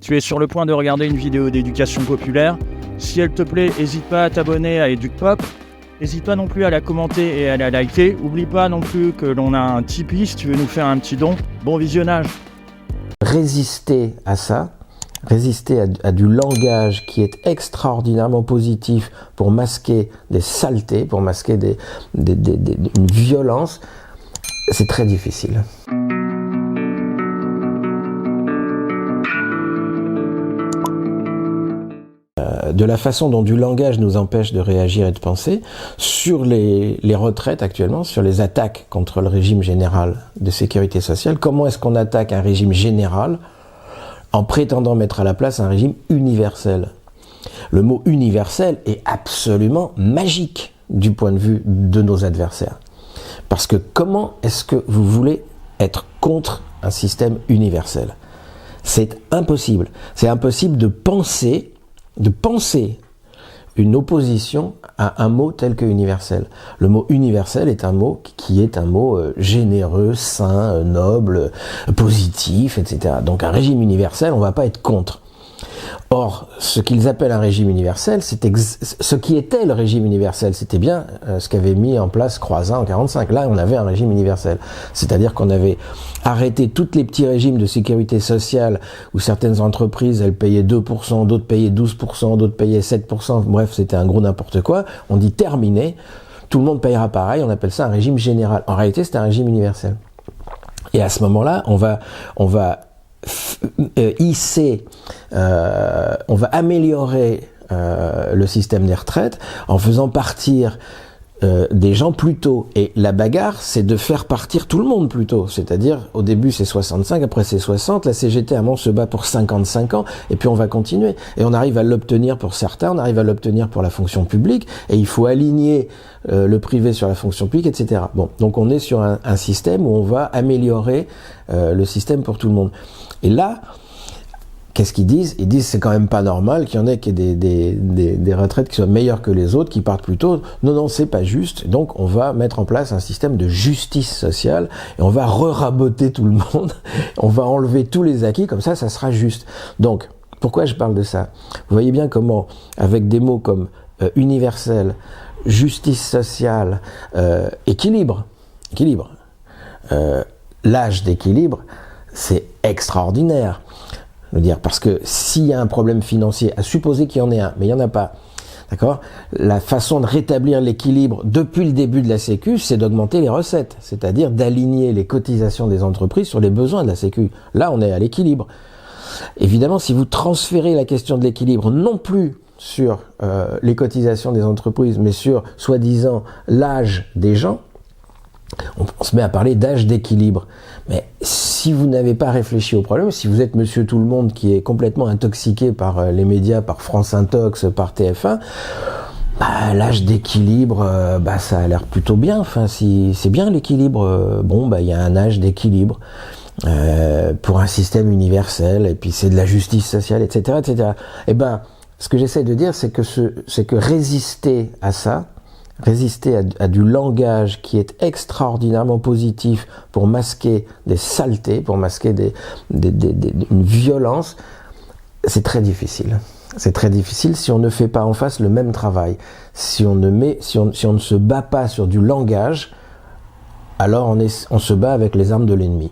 Tu es sur le point de regarder une vidéo d'éducation populaire. Si elle te plaît, n'hésite pas à t'abonner à EducPop. N'hésite pas non plus à la commenter et à la liker. N'oublie pas non plus que l'on a un Tipeee si tu veux nous faire un petit don. Bon visionnage. Résister à ça, résister à du langage qui est extraordinairement positif pour masquer des saletés, pour masquer une violence, c'est très difficile. De la façon dont du langage nous empêche de réagir et de penser, sur les retraites actuellement, sur les attaques contre le régime général de sécurité sociale, comment est-ce qu'on attaque un régime général en prétendant mettre à la place un régime universel? Le mot universel est absolument magique du point de vue de nos adversaires. Parce que comment est-ce que vous voulez être contre un système universel? C'est impossible. C'est impossible de penser une opposition à un mot tel que universel. Le mot universel est un mot qui est un mot généreux, sain, noble, positif, etc. Donc un régime universel, on ne va pas être contre. Or, ce qu'ils appellent un régime universel, ce qui était le régime universel, c'était bien ce qu'avait mis en place Croizat en 1945. Là, on avait un régime universel. C'est-à-dire qu'on avait arrêté tous les petits régimes de sécurité sociale où certaines entreprises, elles payaient 2%, d'autres payaient 12%, d'autres payaient 7%. Bref, c'était un gros n'importe quoi. On dit terminé, tout le monde payera pareil, on appelle ça un régime général. En réalité, c'était un régime universel. Et à ce moment-là, on va améliorer le système des retraites en faisant partir des gens plus tôt. Et la bagarre, c'est de faire partir tout le monde plus tôt. C'est-à-dire, au début c'est 65, après c'est 60, la CGT à Mons se bat pour 55 ans, et puis on va continuer. Et on arrive à l'obtenir pour certains, on arrive à l'obtenir pour la fonction publique, et il faut aligner le privé sur la fonction publique, etc. Bon, donc on est sur un système où on va améliorer le système pour tout le monde. Et là, qu'est-ce qu'ils disent? Ils disent c'est quand même pas normal qu'il y en ait qui aient des retraites qui soient meilleures que les autres, qui partent plus tôt. Non, c'est pas juste. Donc on va mettre en place un système de justice sociale et on va re-raboter tout le monde. On va enlever tous les acquis, comme ça sera juste. Donc, pourquoi je parle de ça? Vous voyez bien comment, avec des mots comme universel, justice sociale, équilibre, l'âge d'équilibre, c'est extraordinaire. Je veux dire, parce que s'il y a un problème financier, à supposer qu'il y en ait un, mais il n'y en a pas, d'accord? La façon de rétablir l'équilibre depuis le début de la Sécu, c'est d'augmenter les recettes, c'est-à-dire d'aligner les cotisations des entreprises sur les besoins de la Sécu. Là, on est à l'équilibre. Évidemment, si vous transférez la question de l'équilibre non plus sur les cotisations des entreprises, mais sur, soi-disant, l'âge des gens, on se met à parler d'âge d'équilibre. Mais si vous n'avez pas réfléchi au problème, si vous êtes monsieur tout le monde qui est complètement intoxiqué par les médias, par France Intox, par TF1, l'âge d'équilibre, ça a l'air plutôt bien. Enfin, si c'est bien l'équilibre, il y a un âge d'équilibre pour un système universel, et puis c'est de la justice sociale, etc., etc. Et ce que j'essaie de dire, c'est que résister à ça, résister à du langage qui est extraordinairement positif pour masquer des saletés, pour masquer une violence, c'est très difficile. C'est très difficile si on ne fait pas en face le même travail. Si on ne se bat pas sur du langage, alors on se bat avec les armes de l'ennemi.